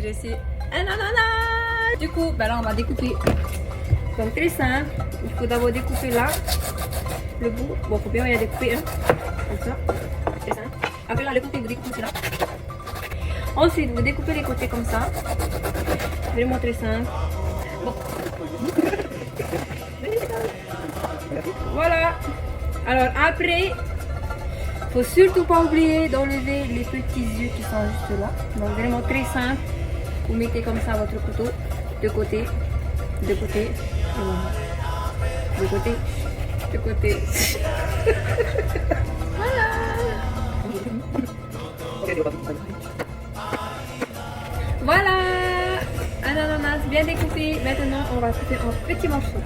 j'ai reçu un ananas. Du coup, là on va découper. Donc très simple, il faut d'abord découper là, le bout. Bon, faut bien découper, hein, comme ça. Très simple. Après là, le côté, vous découpez aussi là. Ensuite, vous découpez les côtés comme ça. Vraiment très simple. Bon. Voilà. Alors après, faut surtout pas oublier d'enlever les petits yeux qui sont juste là. Donc vraiment très simple. Vous mettez comme ça votre couteau de côté, de côté, de côté, de côté. Voilà. Voilà. Un ananas bien découpé. Maintenant, on va couper en petits morceaux.